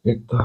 일단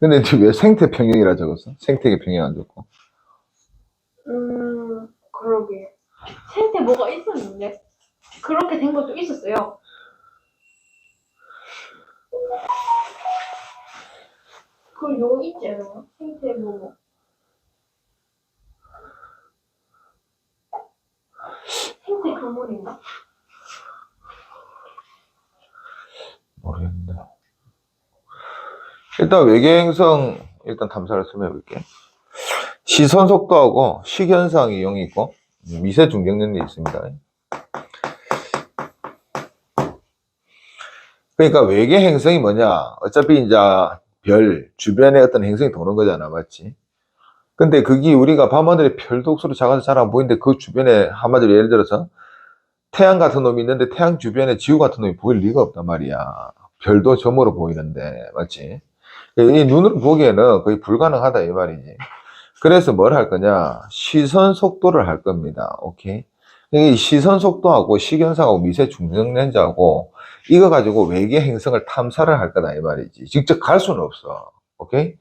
근데 왜 생태 평형이라 적었어? 생태계 평형 안 적고. 그러게. 생태 뭐가 있었는데? 그렇게 된 것도 있었어요. 그 요 있잖아요. 생태 뭐. 생태 교문인가? 모르겠네. 일단 외계행성 일단 탐사를 설명해 볼게. 시선 속도하고 식현상 이용이 있고 미세 중력능력이 있습니다. 그러니까 외계 행성이 뭐냐? 어차피 이제 별 주변에 어떤 행성이 도는 거잖아, 맞지? 근데 그게 우리가 밤하늘에 별독수로 작아서 잘 안 보이는데 그 주변에 한마디로 예를 들어서 태양 같은 놈이 있는데 태양 주변에 지구 같은 놈이 보일 리가 없단 말이야. 별도 점으로 보이는데, 맞지? 이 눈으로 보기에는 거의 불가능하다 이 말이지. 그래서 뭘 할 거냐? 시선 속도를 할 겁니다. 오케이? 이 시선 속도하고 식현상하고 미세 중력 렌즈하고 이거 가지고 외계 행성을 탐사를 할 거다 이 말이지. 직접 갈 수는 없어. 오케이?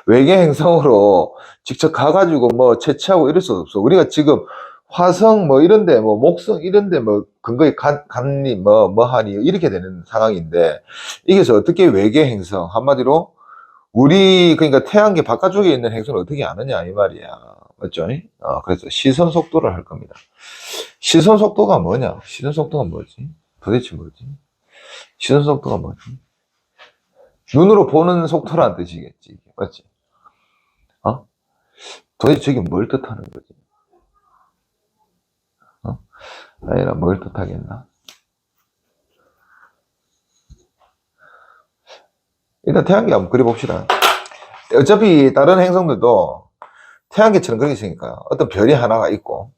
외계 행성으로 직접 가가지고 뭐 채취하고 이럴 수 없어. 우리가 지금 화성 뭐 이런데 뭐 목성 이런데 뭐 근거에 갔니 뭐 하니 이렇게 되는 상황인데 이게 어떻게 외계 행성 한마디로 우리 그러니까 태양계 바깥쪽에 있는 행성을 어떻게 아느냐 이 말이야. 맞죠? 그래서 시선 속도를 할 겁니다. 시선 속도가 뭐냐? 시선 속도가 뭐지? 도대체 뭐지? 시선 속도가 뭐지? 눈으로 보는 속도라는 뜻이겠지. 맞지? 도대체 저게 뭘 뜻하는 거지? 아니라 뭘 뜻하겠나? 일단 태양계 한번 그려봅시다. 어차피 다른 행성들도 태양계처럼 그렇게 생기니까 어떤 별이 하나가 있고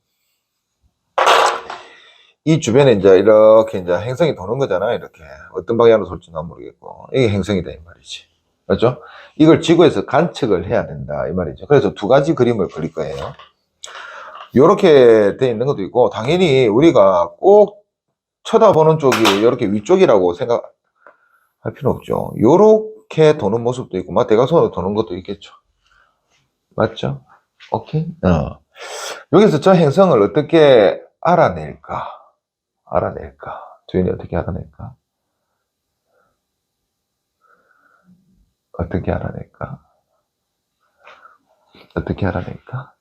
이 주변에 이제 이렇게 이제 행성이 도는 거잖아. 이렇게 어떤 방향으로 돌지 난 모르겠고 이게 행성이다 이 말이지. 맞죠? 이걸 지구에서 관측을 해야 된다 이 말이죠. 그래서 두 가지 그림을 그릴 거예요. 이렇게 돼 있는 것도 있고 당연히 우리가 꼭 쳐다보는 쪽이 이렇게 위쪽이라고 생각할 필요 없죠. 이렇게 도는 모습도 있고 막 대각선으로 도는 것도 있겠죠. 맞죠? 오케이? 여기서 저 행성을 어떻게 알아낼까? 도현이 어떻게 알아낼까? 어떻게 알아낼까? 어떻게 알아낼까?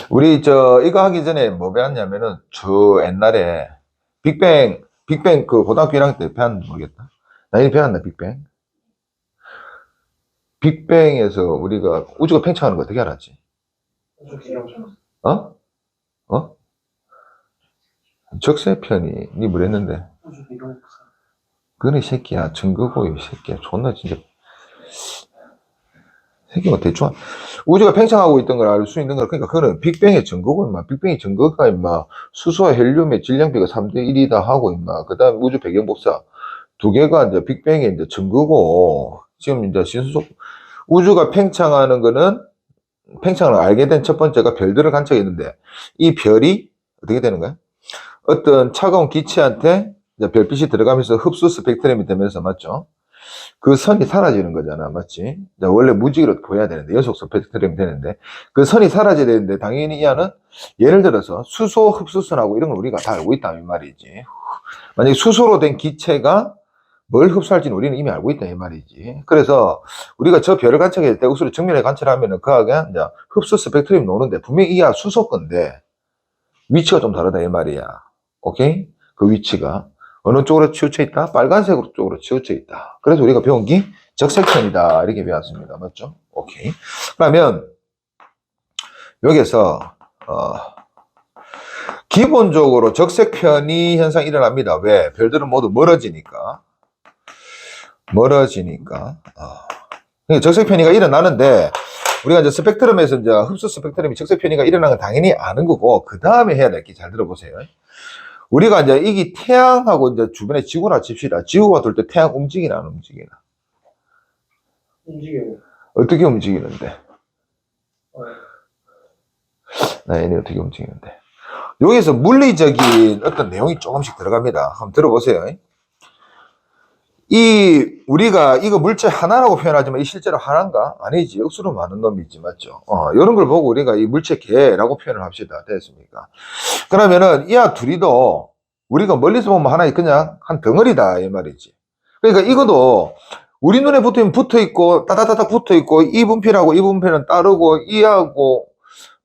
우리 이거 하기 전에 뭐 배웠냐면은 저 옛날에 빅뱅 그 고등학교 1학년 때 배웠는지 모르겠다. 나이 배웠나 빅뱅? 빅뱅에서 우리가 우주가 팽창하는 거 어떻게 알았지? 어? 어? 적세편이 니 뭐랬는데? 그네 새끼야 증거고 이 새끼야 존나 진짜 새끼 뭐 대충 우주가 팽창하고 있던 걸 알 수 있는 걸 그러니까 그거는 빅뱅의 증거고 임마 빅뱅의 증거가 임마 수소와 헬륨의 질량비가 3대 1이다 하고 임마 그 다음 우주 배경 복사 두 개가 이제 빅뱅의 이제 증거고 지금 이제 신수속 우주가 팽창하는 거는 팽창을 알게 된 첫 번째가 별들을 관측했는데 이 별이 어떻게 되는 거야? 어떤 차가운 기체한테 별빛이 들어가면서 흡수 스펙트럼이 되면서 맞죠? 그 선이 사라지는 거잖아, 맞지? 원래 무지개로 보여야 되는데 연속 스펙트럼이 되는데 그 선이 사라져야 되는데 당연히 이 안은 예를 들어서 수소 흡수선하고 이런 걸 우리가 다 알고 있다 이 말이지. 만약에 수소로 된 기체가 뭘 흡수할지는 우리는 이미 알고 있다 이 말이지. 그래서 우리가 저 별을 관측할 때 우수를 정면에 관찰하면은 그 안에 이제 흡수 스펙트럼이 나오는데 분명히 이게 수소 건데 위치가 좀 다르다 이 말이야. 오케이? 그 위치가 어느 쪽으로 치우쳐 있다? 빨간색 쪽으로 치우쳐 있다. 그래서 우리가 배운 게 적색선이다 이렇게 배웠습니다. 맞죠? 오케이. 그러면 여기서 기본적으로 적색 편의 현상이 일어납니다. 왜? 별들은 모두 멀어지니까. 그러니까 적색 편의가 일어나는데, 우리가 이제 스펙트럼에서 이제 흡수 스펙트럼이 적색 편의가 일어나는 건 당연히 아는 거고, 그 다음에 해야 될 게 잘 들어보세요. 우리가 이제 이게 태양하고 이제 주변에 지구나 칩시다. 지구가 돌 때 태양 움직이나 안 움직이나? 움직여요. 어떻게 움직이는데? 어, 얘네 어떻게 움직이는데? 여기서 물리적인 어떤 내용이 조금씩 들어갑니다. 한번 들어보세요. 우리가 이거 물체 하나라고 표현하지만 이 실제로 하나인가? 아니지. 억수로 많은 놈이지. 맞죠? 이런 걸 보고 우리가 이 물체 개라고 표현을 합시다. 됐습니까? 그러면은 이와 둘이도 우리가 멀리서 보면 하나의 그냥 한 덩어리다. 이 말이지. 그러니까 이것도 우리 눈에 붙어 있고 따다다닥 붙어 있고 이 분필하고 이 분필은 따르고 이하고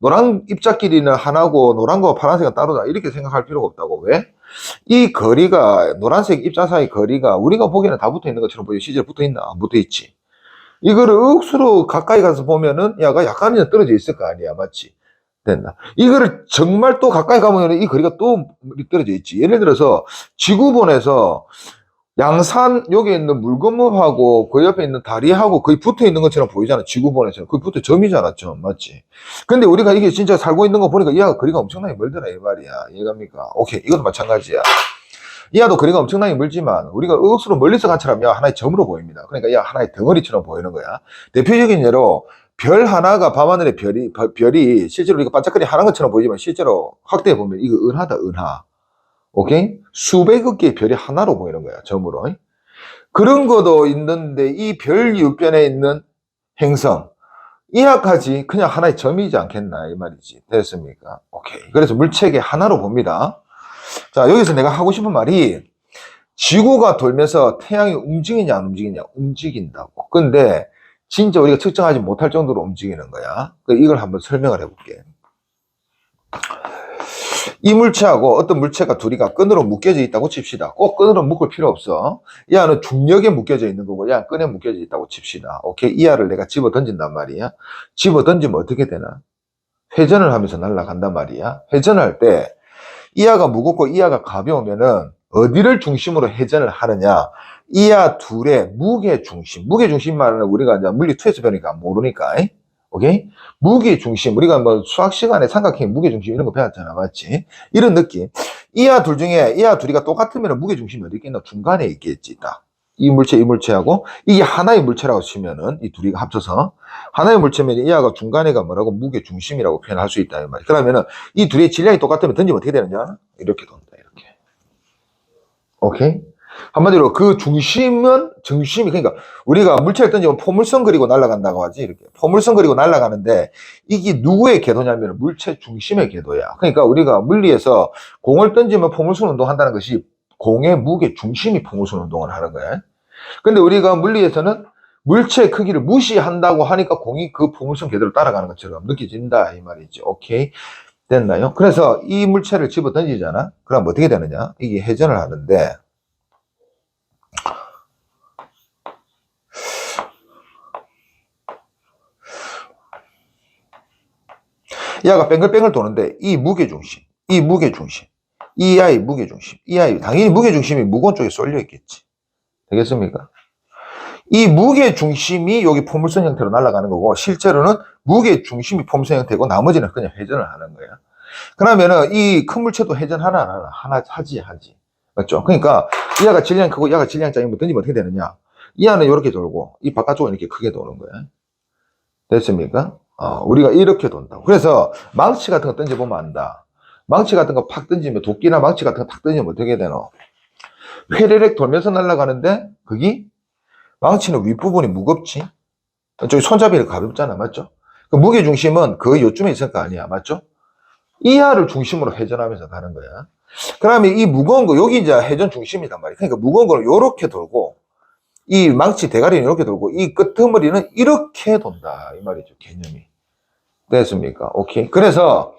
노란 입자끼리는 하나고 노란 거 파란색은 따로다. 이렇게 생각할 필요가 없다고. 왜? 이 거리가 노란색 입자 사이 거리가 우리가 보기에는 다 붙어 있는 것처럼 보여. 실제로 붙어 있나? 안 붙어 있지. 이거를 억수로 가까이 가서 보면은 야가 약간이나 떨어져 있을 거 아니야. 맞지? 됐나? 이거를 정말 또 가까이 가면 이 거리가 또 떨어져 있지. 예를 들어서 지구본에서 양산 여기 있는 물건목하고 그 옆에 있는 다리하고 거의 붙어 있는 것처럼 보이잖아. 지구본에서는 거의 붙어 점이잖아. 점 맞지? 근데 우리가 이게 진짜 살고 있는 거 보니까 이하가 거리가 엄청나게 멀더라 이 말이야. 이해갑니까? 오케이, 이것도 마찬가지야. 이하도 거리가 엄청나게 멀지만 우리가 억수로 멀리서 관찰하면 야 하나의 점으로 보입니다. 그러니까 야 하나의 덩어리처럼 보이는 거야. 대표적인 예로 별 하나가 밤하늘의 별이 실제로 우리가 반짝거리 하나인 것처럼 보이지만 실제로 확대해 보면 이거 은하다 은하. 오케이? 수백억 개의 별이 하나로 보이는 거야, 점으로. 그런 것도 있는데, 이 별 유변에 있는 행성, 이하까지 그냥 하나의 점이지 않겠나, 이 말이지. 됐습니까? 오케이. 그래서 물체계 하나로 봅니다. 자, 여기서 내가 하고 싶은 말이, 지구가 돌면서 태양이 움직이냐, 안 움직이냐? 움직인다고. 근데, 진짜 우리가 측정하지 못할 정도로 움직이는 거야. 이걸 한번 설명을 해볼게. 이 물체하고 어떤 물체가 둘이가 끈으로 묶여져 있다고 칩시다. 꼭 끈으로 묶을 필요 없어. 이 안은 중력에 묶여져 있는 거고, 야 끈에 묶여져 있다고 칩시다. 오케이? 이 알을 내가 집어 던진단 말이야. 집어 던지면 어떻게 되나? 회전을 하면서 날아간단 말이야. 회전할 때, 이 아가 무겁고 이 아가 가벼우면은 어디를 중심으로 회전을 하느냐? 이 아 둘의 무게 중심 말은 우리가 이제 물리 2에서 배우니까 모르니까. 오케이? 무게 중심. 우리가 뭐 수학 시간에 삼각형 무게 중심 이런 거 배웠잖아. 맞지? 이런 느낌. 이하 둘 중에 이하 둘이가 똑같으면 무게 중심이 어디 있겠나? 중간에 있겠지. 딱. 이 물체하고 이게 하나의 물체라고 치면은 이 둘이가 합쳐서 하나의 물체면 이하가 중간에가 뭐라고? 무게 중심이라고 표현할 수 있다. 이 말이야. 그러면은 이 둘의 질량이 똑같으면 던지면 어떻게 되느냐? 이렇게 돈다. 이렇게. 오케이? 한마디로 그 중심이 그러니까 우리가 물체를 던지면 포물선 그리고 날아간다고 하지. 이렇게 포물선 그리고 날아가는데 이게 누구의 궤도냐면 물체 중심의 궤도야. 그러니까 우리가 물리에서 공을 던지면 포물선 운동한다는 것이 공의 무게 중심이 포물선 운동을 하는 거야. 근데 우리가 물리에서는 물체 크기를 무시한다고 하니까 공이 그 포물선 궤도를 따라가는 것처럼 느껴진다 이 말이지. 오케이? 됐나요? 그래서 이 물체를 집어 던지잖아. 그럼 어떻게 되느냐? 이게 회전을 하는데 얘가 뺑글뺑글 도는데 이 무게중심, 이 아이 무게중심, 이 아이 당연히 무게중심이 무거운 쪽에 쏠려 있겠지. 되겠습니까? 이 무게중심이 여기 포물선 형태로 날아가는 거고 실제로는 무게중심이 포물선 형태고 나머지는 그냥 회전을 하는 거야. 그러면은 이 큰 물체도 회전 하나 안 하나? 하나 하지. 맞죠? 그러니까 얘가 질량 크고 얘가 질량 작으면 던지면 어떻게 되느냐? 이 안은 이렇게 돌고 이 바깥쪽은 이렇게 크게 도는 거야. 됐습니까? 우리가 이렇게 돈다고. 그래서 망치 같은 거 던져보면 안다. 망치 같은 거 팍 던지면 도끼나 망치 같은 거 탁 던지면 어떻게 되노? 회레렉 돌면서 날아가는데 거기 망치는 윗부분이 무겁지. 저기 손잡이를 가볍잖아. 맞죠? 그 무게중심은 거의 요쯤에 있을 거 아니야. 맞죠? 이하를 중심으로 회전하면서 가는 거야. 그러면 이 무거운 거 여기 이제 회전 중심이단 말이야. 그러니까 무거운 거는 이렇게 돌고 이 망치 대가리는 이렇게 돌고 이 끄트머리는 이렇게 돈다 이 말이죠. 개념이 됐습니까? 오케이. 그래서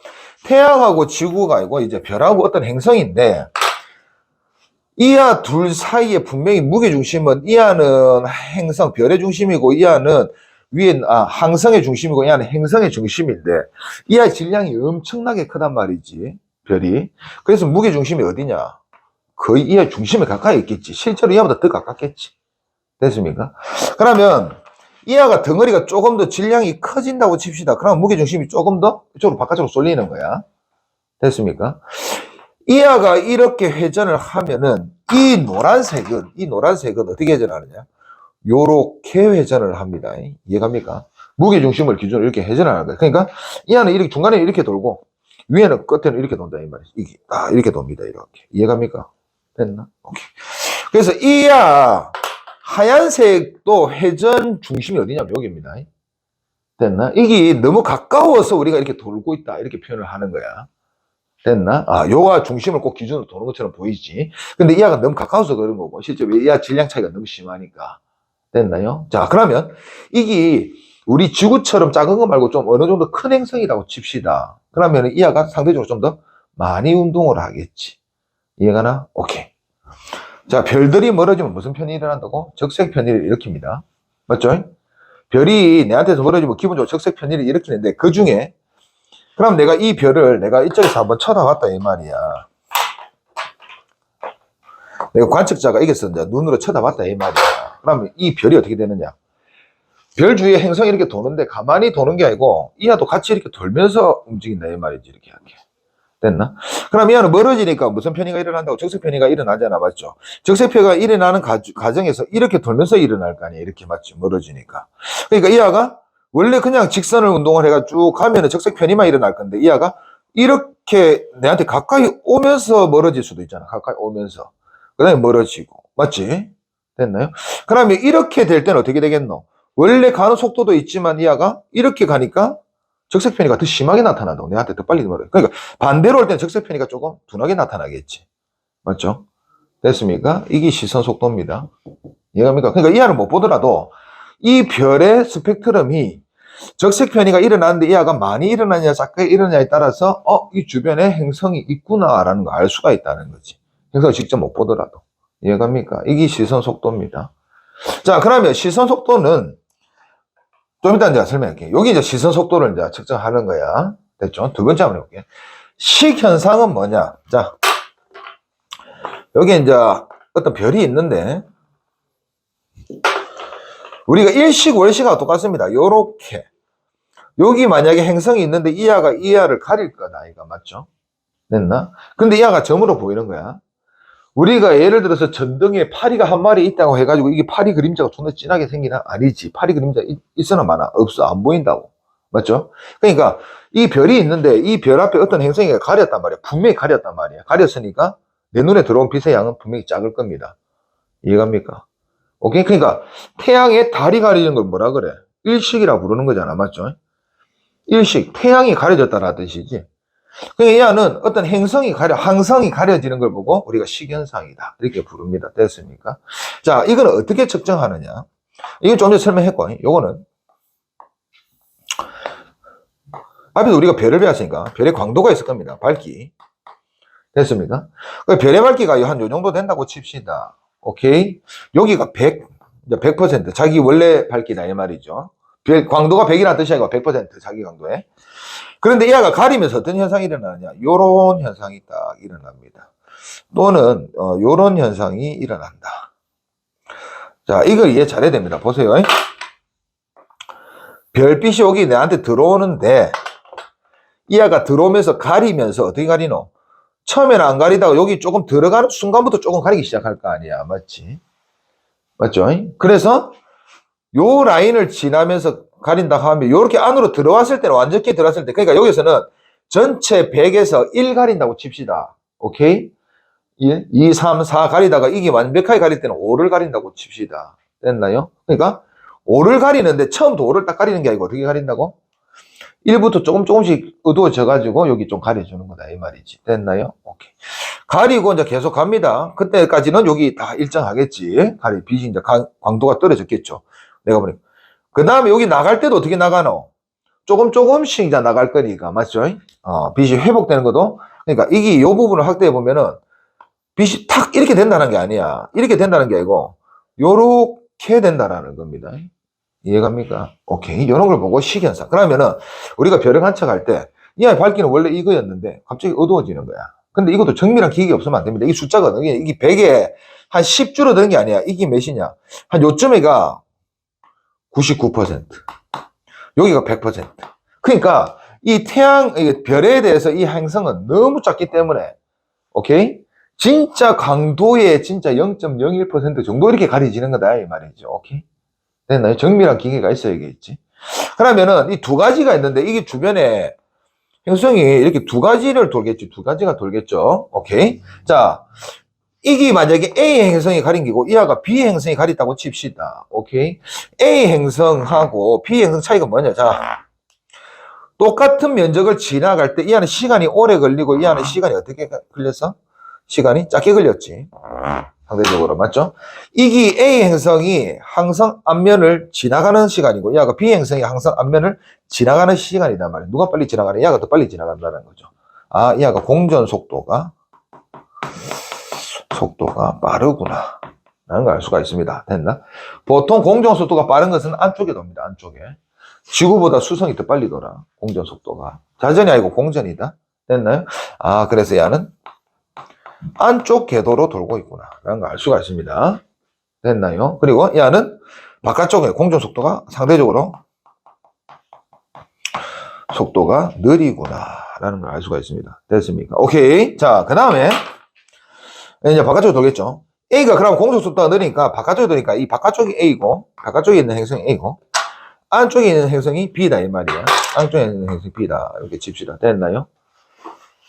태양하고 지구가 아니고 이제 별하고 어떤 행성인데 이하 둘 사이에 분명히 무게중심은 이하는 행성 별의 중심이고 이하는 위에 항성의 중심이고 이하는 행성의 중심인데 이하의 질량이 엄청나게 크단 말이지. 별이. 그래서 무게중심이 어디냐? 거의 이하 중심에 가까이 있겠지. 실제로 이하보다 더 가깝겠지. 됐습니까? 그러면 이하가 덩어리가 조금 더 질량이 커진다고 칩시다. 그러면 무게중심이 조금 더 이쪽으로 바깥으로 쏠리는 거야. 됐습니까? 이하가 이렇게 회전을 하면은 이 노란색은 어떻게 회전하느냐? 요렇게 회전을 합니다. 이해갑니까? 무게중심을 기준으로 이렇게 회전을 하는 거예요. 그러니까 이하는 이렇게 중간에 이렇게 돌고 위에는 끝에는 이렇게 돈다 이 말이지. 이렇게 돕니다. 이렇게. 이해갑니까? 됐나? 오케이. 그래서 이하 하얀색도 회전 중심이 어디냐면 여기입니다. 됐나? 이게 너무 가까워서 우리가 이렇게 돌고 있다 이렇게 표현을 하는 거야. 됐나? 요가 중심을 꼭 기준으로 도는 것처럼 보이지. 근데 이하가 너무 가까워서 그런 거고, 실제 이하 질량 차이가 너무 심하니까. 됐나요? 자, 그러면 이게 우리 지구처럼 작은 거 말고 좀 어느 정도 큰 행성이라고 칩시다. 그러면 이하가 상대적으로 좀 더 많이 운동을 하겠지. 이해가나? 오케이. 자, 별들이 멀어지면 무슨 편이 일어난다고? 적색 편의를 일으킵니다. 맞죠? 별이 내한테서 멀어지면 기본적으로 적색 편의를 일으키는데 그 중에 그럼 내가 이 별을 내가 이쪽에서 한번 쳐다봤다 이 말이야. 내가 관측자가 이겼어 이제 눈으로 쳐다봤다 이 말이야. 그러면 이 별이 어떻게 되느냐? 별 주위에 행성이 이렇게 도는데 가만히 도는 게 아니고 이하도 같이 이렇게 돌면서 움직인다 이 말이지. 이렇게 할게. 됐나? 그럼 이하는 멀어지니까 무슨 편의가 일어난다고? 적색 편의가 일어나잖아. 맞죠? 적색 편의가 일어나는 과정에서 이렇게 돌면서 일어날 거 아니야. 이렇게 맞지? 멀어지니까. 그러니까 이하가 원래 그냥 직선을 운동을 해가 쭉 가면은 적색 편의만 일어날 건데 이하가 이렇게 내한테 가까이 오면서 멀어질 수도 있잖아. 가까이 오면서. 그 다음에 멀어지고. 맞지? 됐나요? 그러면 이렇게 될 때는 어떻게 되겠노? 원래 가는 속도도 있지만 이하가 이렇게 가니까 적색 편의가 더 심하게 나타난다고. 내한테 더 빨리 멀어요. 그러니까 반대로 올 때는 적색 편의가 조금 둔하게 나타나겠지. 맞죠? 됐습니까? 이게 시선 속도입니다. 이해갑니까? 그러니까 이하를 못 보더라도 이 별의 스펙트럼이 적색 편의가 일어나는데 이하가 많이 일어나냐 작게 일어나냐에 따라서 이 주변에 행성이 있구나라는 걸 알 수가 있다는 거지. 행성을 직접 못 보더라도. 이해갑니까? 이게 시선 속도입니다. 자, 그러면 시선 속도는 좀 이따 이제 설명할게요. 여기 이제 시선 속도를 이제 측정하는 거야. 됐죠? 두 번째 한번 해볼게요. 식 현상은 뭐냐? 자, 여기 이제 어떤 별이 있는데 우리가 일식, 월식하고 똑같습니다. 요렇게. 여기 만약에 행성이 있는데 이하가 이하를 가릴 거다. 이거 맞죠? 됐나? 근데 이하가 점으로 보이는 거야. 우리가 예를 들어서 전등에 파리가 한 마리 있다고 해가지고 이게 파리 그림자가 존나 진하게 생기나? 아니지. 파리 그림자 있으나 마나? 없어. 안 보인다고. 맞죠? 그러니까 이 별이 있는데 이 별 앞에 어떤 행성이 가렸단 말이야. 분명히 가렸단 말이야. 가렸으니까 내 눈에 들어온 빛의 양은 분명히 작을 겁니다. 이해갑니까? 오케이? 그러니까 태양의 달이 가리는 걸 뭐라 그래? 일식이라고 부르는 거잖아. 맞죠? 일식, 태양이 가려졌다라는 뜻이지. 그러니까 얘는 어떤 항성이 가려지는 걸 보고 우리가 식현상이다. 이렇게 부릅니다. 됐습니까? 자, 이건 어떻게 측정하느냐? 이건 좀 전에 설명했고, 요거는 앞에서 우리가 별을 배웠으니까 별의 광도가 있을 겁니다. 밝기. 됐습니까? 별의 밝기가 한 요 정도 된다고 칩시다. 오케이? 여기가 100% 자기 원래 밝기다 이 말이죠. 별 광도가 100이라는 뜻이 아니고 100% 자기 광도에. 그런데 얘가 가리면서 어떤 현상이 일어나느냐? 요런 현상이 딱 일어납니다. 또는 요런 현상이 일어난다. 자, 이걸 이해 잘해야 됩니다. 보세요. 별빛이 여기 내한테 들어오는데 얘가 들어오면서 가리면서 어떻게 가리노? 처음에는 안 가리다가 여기 조금 들어가는 순간부터 조금 가리기 시작할 거 아니야. 맞지? 맞죠? 그래서 요 라인을 지나면서 가린다 하면 요렇게 안으로 들어왔을 때는 완전히 들어왔을 때 그러니까 여기서는 전체 100에서 1 가린다고 칩시다. 오케이? 1, 2, 3, 4 가리다가 이게 완벽하게 가릴 때는 5를 가린다고 칩시다. 됐나요? 그러니까 5를 가리는데 처음부터 5를 딱 가리는 게 아니고 어떻게 가린다고? 1부터 조금씩 어두워져 가지고 여기 좀 가려주는 거다 이 말이지. 됐나요? 오케이. 가리고 이제 계속 갑니다. 그때까지는 여기 다 일정하겠지. 빛이 이제 광도가 떨어졌겠죠. 내가 보니까. 그 다음에 여기 나갈 때도 어떻게 나가노? 조금씩 이제 나갈 거니까. 맞죠? 빛이 회복되는 것도. 그러니까 이게 요 부분을 확대해 보면은 빛이 탁 이렇게 된다는 게 아니야. 이렇게 된다는 게 아니고 요렇게 된다라는 겁니다. 이해갑니까? 오케이. 이런 걸 보고 식현상. 그러면은 우리가 별을 관측할 때 이 아이 밝기는 원래 이거였는데 갑자기 어두워지는 거야. 근데 이것도 정밀한 기억이 없으면 안 됩니다. 이 숫자가 이게 100에 한 10 줄어드는 게 아니야. 이게 몇이냐? 한 요점에가 99%. 여기가 100%. 그러니까 이 별에 대해서 이 행성은 너무 작기 때문에, 오케이? 진짜 강도의 진짜 0.01% 정도 이렇게 가려지는 거다, 이 말이죠. 오케이? 됐나요? 정밀한 기계가 있어야겠지. 그러면은 이 두 가지가 있는데 이게 주변에 행성이 이렇게 두 가지를 돌겠지. 두 가지가 돌겠죠. 오케이? 자, 이게 만약에 A 행성이 가린 게고 이하가 B 행성이 가렸다고 칩시다. 오케이? A 행성하고 B 행성 차이가 뭐냐? 자, 똑같은 면적을 지나갈 때 이 안에 시간이 오래 걸리고 이 안에 시간이 어떻게 걸렸어? 시간이 짧게 걸렸지. 상대적으로 맞죠? 이게 A 행성이 항상 앞면을 지나가는 시간이고 이하가 B 행성이 항상 앞면을 지나가는 시간이단 말이야. 누가 빨리 지나가냐? 이하가 더 빨리 지나간다는 거죠. 아, 이하가 공전 속도가 빠르구나 라는 걸 알 수가 있습니다. 됐나? 보통 공전 속도가 빠른 것은 안쪽에 돕니다. 안쪽에. 지구보다 수성이 더 빨리 돌아. 공전 속도가. 자전이 아니고 공전이다. 됐나요? 아, 그래서 얘는 안쪽 궤도로 돌고 있구나 라는 걸 알 수가 있습니다. 됐나요? 그리고 얘는 바깥쪽에 공전 속도가 상대적으로 속도가 느리구나 라는 걸 알 수가 있습니다. 됐습니까? 오케이. 자, 그 다음에 이제 바깥쪽으로 돌겠죠. A가 그럼 공전 속도가 느리니까 바깥쪽에 도니까 이 바깥쪽이 A고 바깥쪽에 있는 행성이 A고 안쪽에 있는 행성이 B다 이 말이야. 안쪽에 있는 행성이 B다 이렇게 칩시다. 됐나요?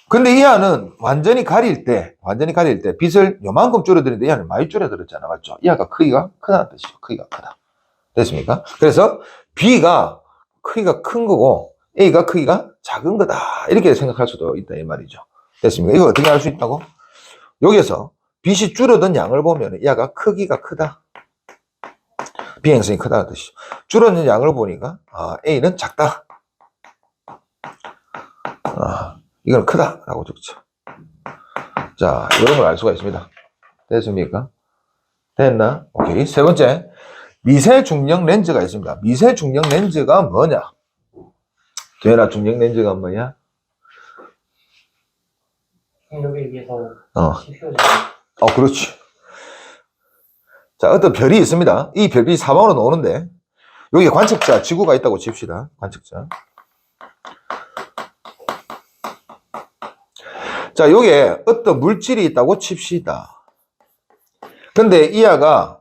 근데 이 안은 완전히 가릴 때 빛을 요만큼 줄여드리는데 이 안은 많이 줄여드렸잖아. 맞죠? 이 안가 크기가 크다는 뜻이죠. 크기가 크다. 됐습니까? 그래서 B가 크기가 큰 거고 A가 크기가 작은 거다. 이렇게 생각할 수도 있다 이 말이죠. 됐습니까? 이거 어떻게 알 수 있다고? 여기에서 빛이 줄어든 양을 보면 얘가 크기가 크다. B 행성이 크다는 뜻이죠. 줄어든 양을 보니까 A는 작다. 이건 크다라고 적죠. 자, 이런 걸 알 수가 있습니다. 됐습니까? 됐나? 오케이. 세 번째, 미세 중력 렌즈가 있습니다. 미세 중력 렌즈가 뭐냐? 되나 중력 렌즈가 뭐냐? 중력에 의해서 휘어지는. 그렇지. 자, 어떤 별이 있습니다. 이 별이 사방으로 나오는데 여기에 관측자, 지구가 있다고 칩시다. 관측자. 자, 여기에 어떤 물질이 있다고 칩시다. 근데 이 아가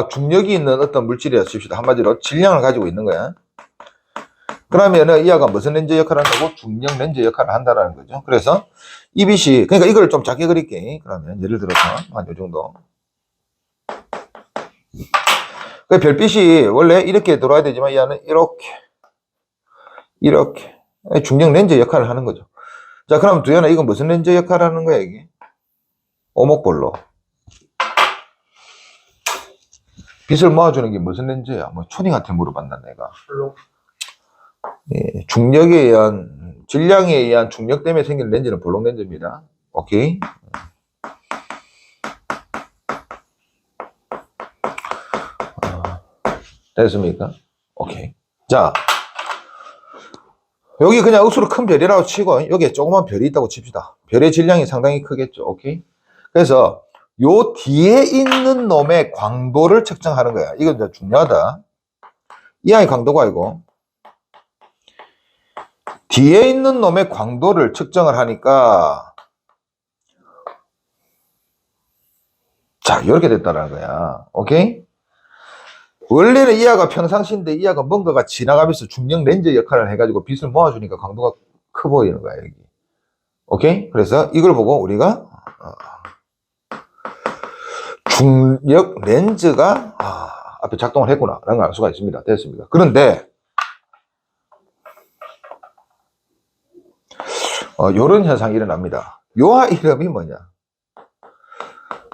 중력이 있는 어떤 물질이라 칩시다. 한마디로 질량을 가지고 있는 거야. 그러면은 이 아가 무슨 렌즈 역할을 한다고? 중력 렌즈 역할을 한다라는 거죠. 그래서 이 빛이, 그러니까 이걸 좀 작게 그릴게. 그러면 예를 들어서 한 요 정도. 그 별빛이 원래 이렇게 돌아야 되지만 이 안은 이렇게 중력 렌즈 역할을 하는 거죠. 자, 그럼 두현아, 이건 무슨 렌즈 역할을 하는 거야, 이게? 오목볼로. 빛을 모아주는 게 무슨 렌즈야? 뭐, 초딩한테 물어봤나, 내가. 블록. 예, 중력에 의한, 질량에 의한 중력 때문에 생긴 렌즈는 볼록 렌즈입니다. 오케이? 됐습니까? 오케이. 자. 여기 그냥 억수로 큰 별이라고 치고 여기에 조그만 별이 있다고 칩시다. 별의 질량이 상당히 크겠죠. 오케이. 그래서 요 뒤에 있는 놈의 광도를 측정하는 거야. 이건 이제 중요하다. 이 아이 광도가 아니고 뒤에 있는 놈의 광도를 측정을 하니까 자, 이렇게 됐다는 거야. 오케이. 원래는 이하가 평상시인데 이하가 뭔가가 지나가면서 중력 렌즈 역할을 해가지고 빛을 모아주니까 강도가 커 보이는 거야, 여기. 오케이? 그래서 이걸 보고 우리가 중력 렌즈가 앞에 작동을 했구나 라는 걸 알 수가 있습니다. 됐습니다. 그런데 요런 현상이 일어납니다. 요 이름이 뭐냐?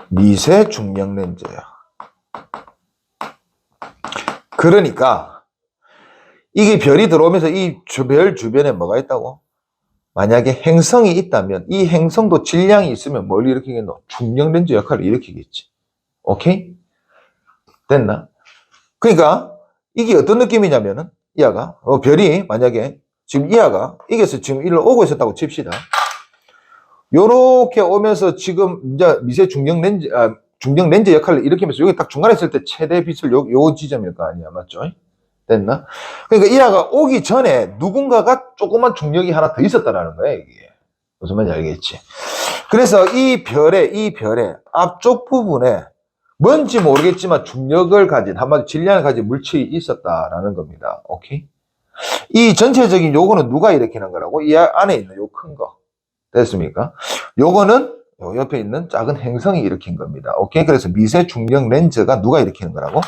미세 중력 렌즈야. 그러니까 이게 별이 들어오면서 이 별 주변에 뭐가 있다고? 만약에 행성이 있다면 이 행성도 질량이 있으면 뭘 일으키겠노? 중력 렌즈 역할을 일으키겠지. 오케이? 됐나? 그러니까 이게 어떤 느낌이냐면은 이하가 별이 만약에 지금 이하가 이게서 지금 일로 오고 있었다고 칩시다. 요렇게 오면서 지금 이제 미세 중력 렌즈, 중력 렌즈 역할을 일으키면서 여기 딱 중간에 있을 때 최대 빛을 요 지점일 거 아니야. 맞죠? 됐나? 그러니까 이하가 오기 전에 누군가가 조그만 중력이 하나 더 있었다라는 거야, 이게. 무슨 말인지 알겠지? 그래서 이 별의 앞쪽 부분에 뭔지 모르겠지만 중력을 가진, 한마디로 질량을 가진 물질이 있었다라는 겁니다. 오케이? 이 전체적인 요거는 누가 일으키는 거라고? 이 안에 있는 요 큰 거. 됐습니까? 요거는 요 옆에 있는 작은 행성이 일으킨 겁니다. 오케이? 그래서 미세 중력 렌즈가 누가 일으키는 거라고?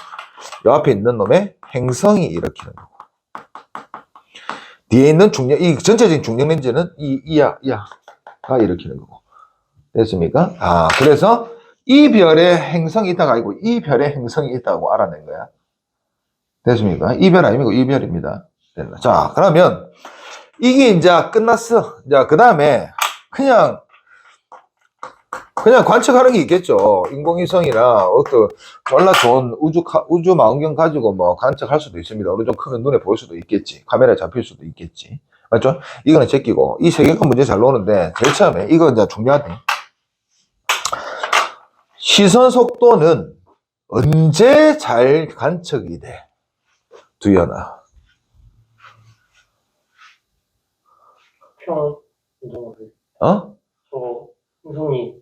요 앞에 있는 놈의 행성이 일으키는 거고. 뒤에 있는 중력, 이 전체적인 중력 렌즈는 이하가 일으키는 거고. 됐습니까? 그래서 이 별에 행성이 있다가 아니고 이 별에 행성이 있다고 알아낸 거야. 됐습니까? 이 별 아니고 이 별입니다. 됐나? 자, 그러면 이게 이제 끝났어. 자, 그 다음에 그냥 관측하는 게 있겠죠. 인공위성이나 어떤 졸라 좋은 우주 망원경 가지고 뭐 관측할 수도 있습니다. 어느 정도 크면 눈에 보일 수도 있겠지. 카메라에 잡힐 수도 있겠지. 맞죠? 이거는 제끼고 이 세 개가 문제 잘 노는데 제일 처음에 이거 이제 중요하대. 시선 속도는 언제 잘 관측이 돼? 두연아. 수평 이동을 어? 저 우선이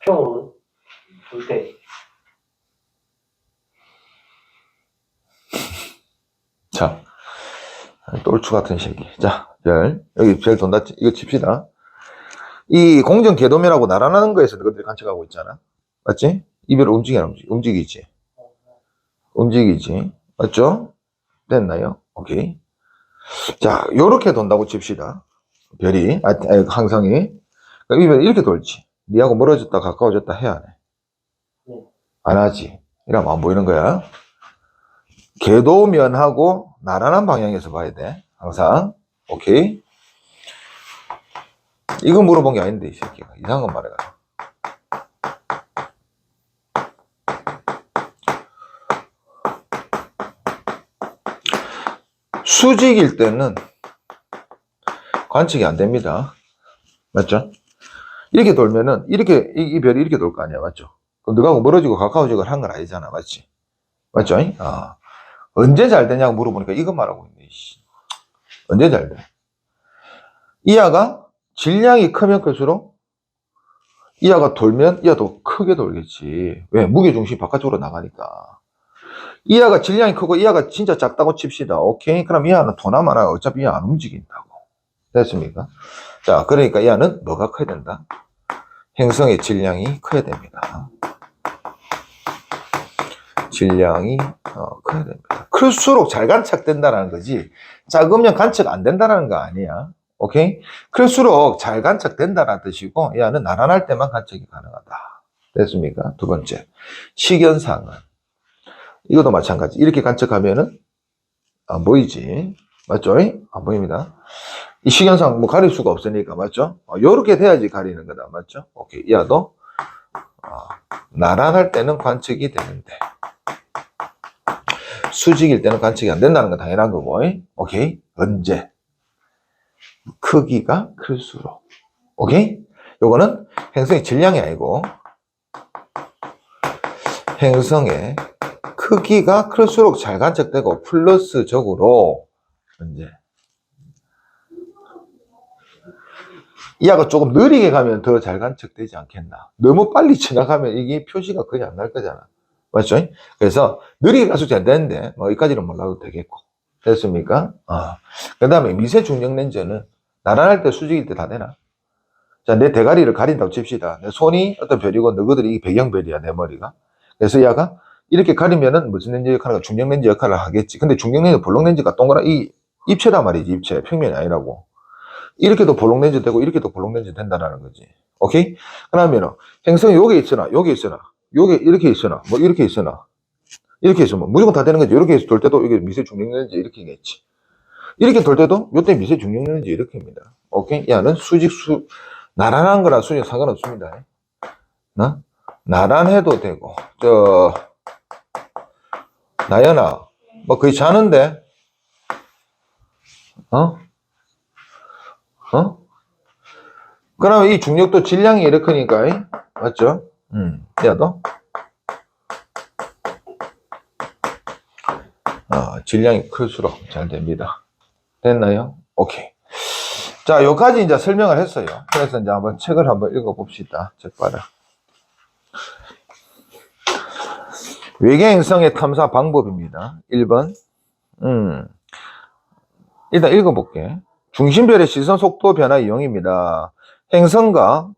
수평으로 돌 때 자, 똘추 같은 새끼. 자, 여기 별 돈다. 이거 칩시다. 이 공정 궤도면하고 날아가는 거에서 너희들이 관측하고 있잖아. 맞지? 이 별 움직이지. 움직이지. 맞죠? 됐나요? 오케이. 자, 요렇게 돈다고 칩시다. 별이, 항성이. 이 별이 이렇게 돌지. 니하고 멀어졌다, 가까워졌다 해야 안 해? 안 하지. 이러면 안 보이는 거야. 궤도면하고 나란한 방향에서 봐야 돼. 항상. 오케이. 이거 물어본 게 아닌데, 이 새끼가. 이상한 건 말해가. 수직일 때는 관측이 안 됩니다. 맞죠? 이렇게 돌면은, 이 별이 이렇게 돌 거 아니야. 맞죠? 그럼 너하고 멀어지고 가까워지고 한 건 아니잖아. 맞지? 맞죠? 언제 잘 되냐고 물어보니까 이것 말하고 있네. 언제 잘 돼? 이하가 질량이 크면 클수록 이하가 돌면 이하도 크게 돌겠지. 왜? 무게중심이 바깥쪽으로 나가니까. 이하가 질량이 크고 이하가 진짜 작다고 칩시다. 오케이? 그럼 이하는 도나마나 어차피 이하 안 움직인다고. 됐습니까? 자, 그러니까 이하는 뭐가 커야 된다? 행성의 질량이 커야 됩니다. 질량이 커야 됩니다. 클수록 잘 관측된다는 거지. 작으면 관측 안 된다는 거 아니야. 오케이? 클수록 잘 관측된다는 뜻이고 얘는 나란할 때만 관측이 가능하다. 됐습니까? 두 번째, 식연상은 이것도 마찬가지. 이렇게 관측하면은 안 보이지. 맞죠? 안 보입니다. 이 식연상 뭐 가릴 수가 없으니까. 맞죠? 요렇게 돼야지 가리는 거다. 맞죠? 오케이. 얘도 나란할 때는 관측이 되는데 수직일 때는 관측이 안 된다는 건 당연한 거고. 오케이? 언제? 크기가 클수록. 오케이? 요거는 행성의 질량이 아니고 행성의 크기가 클수록 잘 관측되고 플러스적으로 언제? 이하가 조금 느리게 가면 더 잘 관측되지 않겠나? 너무 빨리 지나가면 이게 표시가 거의 안 날 거잖아. 맞죠? 그래서 느리게 가서 안 되는데 뭐 여기까지는 몰라도 되겠고. 됐습니까? 그 다음에 미세 중력 렌즈는 나란할 때 수직일 때 다 되나? 자, 내 대가리를 가린다고 칩시다. 내 손이 어떤 별이고 너희들이 이 배경별이야, 내 머리가. 그래서 얘가 이렇게 가리면은 무슨 렌즈 역할을, 중력 렌즈 역할을 하겠지. 근데 중력 렌즈, 볼록 렌즈가 동그란 이 입체란 말이지, 입체. 평면이 아니라고. 이렇게도 볼록 렌즈 되고 이렇게도 볼록 렌즈 된다라는 거지. 오케이? 그러면은 행성이 요게 있으나 요게 있으나 요게 이렇게 있으나 뭐 이렇게 있으나 이렇게 있으면 무조건 다 되는 거지. 이렇게 해서 돌 때도 이게 미세 중력 렌즈 이렇게겠지. 이렇게 돌 때도 요때 미세 중력 렌즈 이렇게입니다. 오케이? 얘는 나란한 거랑 수직 상관없습니다. 나란해도 되고 나연아 뭐 거의 자는데 어? 어? 그러면 이 중력도 질량이 이렇게니까, 맞죠? 야도 질량이 클수록 잘 됩니다. 됐나요? 오케이. 자, 여기까지 이제 설명을 했어요. 그래서 이제 한번 책을 한번 읽어봅시다. 책 봐라. 외계행성의 탐사 방법입니다. 1번. 일단 읽어볼게. 중심별의 시선 속도 변화 이용입니다. 행성과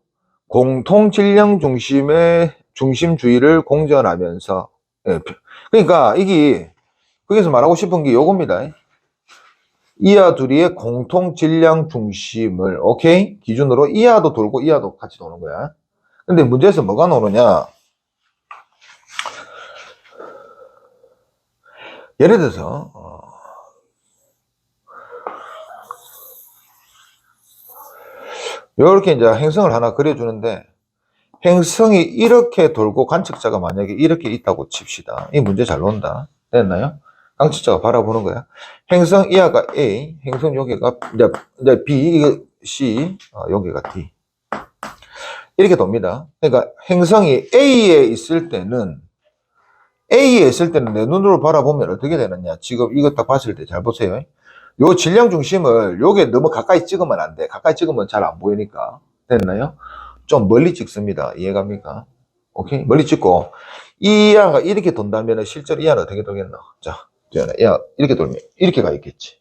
공통 질량 중심의 중심주의를 공전하면서, 예, 그러니까 이게 거기서 말하고 싶은 게 요겁니다. 이하 둘이의 공통 질량 중심을, 오케이? 기준으로 이하도 돌고 이하도 같이 도는 거야. 근데 문제에서 뭐가 나오느냐? 예를 들어서, 이렇게 이제 행성을 하나 그려주는데, 행성이 이렇게 돌고 관측자가 만약에 이렇게 있다고 칩시다. 이 문제 잘 나온다. 됐나요? 관측자가 바라보는 거야. 행성 이하가 A, 행성 여기가 이제 B, 이거 C, 여기가 D. 이렇게 돕니다. 그러니까 행성이 A에 있을 때는 내 눈으로 바라보면 어떻게 되느냐. 지금 이거 딱 봤을 때 잘 보세요. 요 질량 중심을 요게 너무 가까이 찍으면 안 돼. 가까이 찍으면 잘 안 보이니까. 됐나요? 좀 멀리 찍습니다. 이해갑니까? 오케이? 멀리 찍고, 이하가 이렇게 돈다면 실제로 이하는 어떻게 돌겠나? 자, 이하 이렇게 돌면 이렇게 가 있겠지.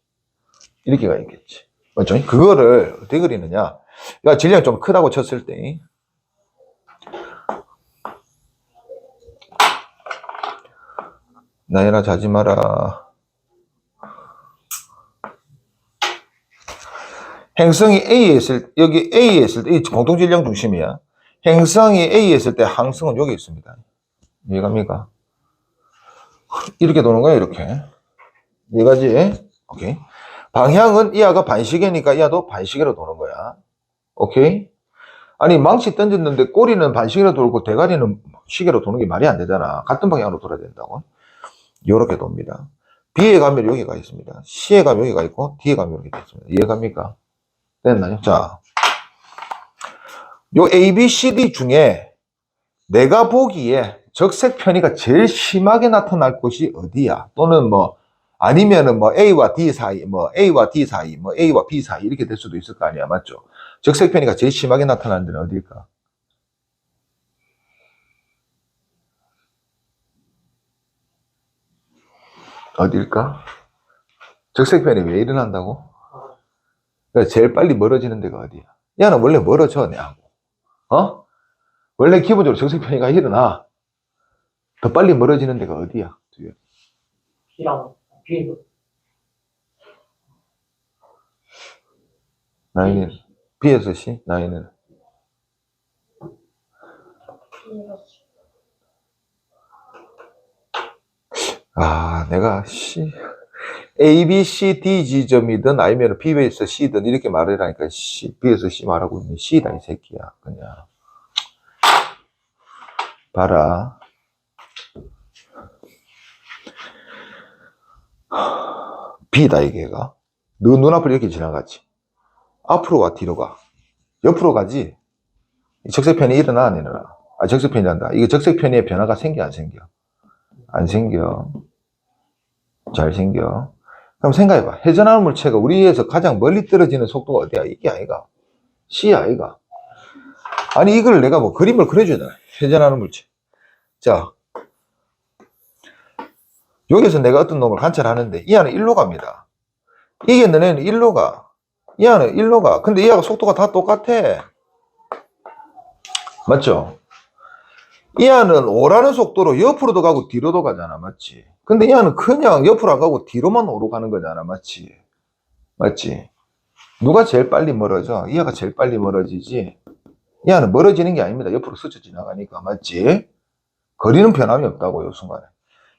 이렇게 가 있겠지. 맞죠? 그거를 어떻게 그리느냐? 야, 질량이 좀 크다고 쳤을 때, 나연아 자지 마라. 행성이 A에 있을, 여기 A에 있을 때, 이 공통질량 중심이야. 행성이 A에 있을 때 항성은 여기 있습니다. 이해갑니까? 이렇게 도는 거야, 이렇게. 이해가지? 오케이. 방향은 이하가 반시계니까 이하도 반시계로 도는 거야. 오케이? 아니, 망치 던졌는데 꼬리는 반시계로 돌고 대가리는 시계로 도는 게 말이 안 되잖아. 같은 방향으로 돌아야 된다고. 요렇게 돕니다. B에 가면 여기가 있습니다. C에 가면 여기가 있고, D에 가면 여기가 있습니다. 이해갑니까? 됐나요? 자, 요 A, B, C, D 중에 내가 보기에 적색 편의가 제일 심하게 나타날 곳이 어디야? 또는 뭐, 아니면은 뭐 A와 D 사이, 뭐 A와 D 사이, 뭐 A와 B 사이 이렇게 될 수도 있을 거 아니야. 맞죠? 적색 편의가 제일 심하게 나타나는 데는 어디일까? 어디일까? 적색 편이 왜 일어난다고? 그러니까 제일 빨리 멀어지는 데가 어디야? 야는 원래 멀어져, 내하고. 어? 원래 기본적으로 적색 편의가 일어나. 더 빨리 멀어지는 데가 어디야? B랑 B에서 나이는 B에서 C, 나이는 내가 C, A, B, C, D 지점이든 아니면 B에서 C든 이렇게 말을 하니까 C, B에서 C 말하고 있는 C다 이 새끼야. 그냥 봐라. B다 이게가. 너 눈앞을 이렇게 지나가지. 앞으로 가, 뒤로 가. 옆으로 가지. 적색편이 일어나, 안 일어나? 적색편이 난다. 이거 적색편의 변화가 생겨, 안 생겨? 안 생겨. 잘 생겨. 그럼 생각해봐. 회전하는 물체가 우리에서 가장 멀리 떨어지는 속도가 어디야? 이게 아이가. C 아이가. 아니, 이걸 내가 뭐 그림을 그려주잖아. 회전하는 물체. 자. 여기서 내가 어떤 놈을 관찰하는데, 이 안은 1로 갑니다. 이게 너네는 1로 가. 이 안은 1로 가. 근데 이 안은 속도가 다 똑같아. 맞죠? 이 안은 오라는 속도로 옆으로도 가고 뒤로도 가잖아. 맞지? 근데 이 안은 그냥 옆으로 안 가고 뒤로만 오로 가는 거잖아. 맞지? 맞지? 누가 제일 빨리 멀어져? 이 안가 제일 빨리 멀어지지? 이 안은 멀어지는 게 아닙니다. 옆으로 스쳐 지나가니까. 맞지? 거리는 변함이 없다고, 요 순간에.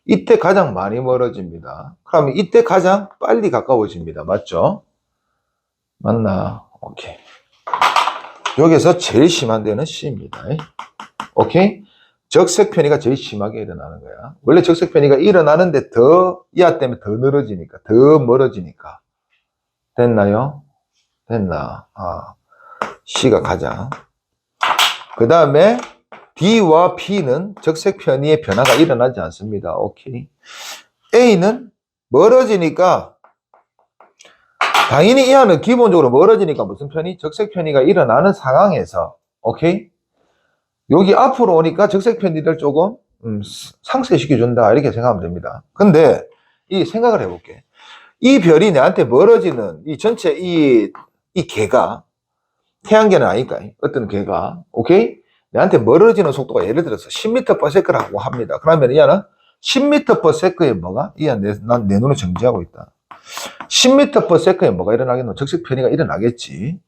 이때 가장 많이 멀어집니다. 그러면 이때 가장 빨리 가까워집니다. 맞죠? 맞나? 오케이. 여기서 제일 심한 데는 C입니다. 오케이? 적색 편의가 제일 심하게 일어나는 거야. 원래 적색 편의가 일어나는데 더, 이하 때문에 더 늘어지니까, 더 멀어지니까. 됐나요? 됐나? C가 가장. 그 다음에 D와 P는 적색 편의의 변화가 일어나지 않습니다. 오케이. A는 멀어지니까 당연히 이하는 기본적으로 멀어지니까 무슨 편의? 적색 편의가 일어나는 상황에서 오케이? 여기 앞으로 오니까 적색 편의를 조금 상쇄시켜준다 이렇게 생각하면 됩니다. 근데 이 생각을 해볼게. 이 별이 내한테 멀어지는 이 전체 이 개가 태양계는 아니까 어떤 개가 오케이? 내한테 멀어지는 속도가 예를 들어서 10m/s라고 합니다. 그러면 이하는 10m/s에 뭐가? 이하 내 눈을 정지하고 있다. 10m/s에 뭐가 일어나겠노? 적색 편의가 일어나겠지.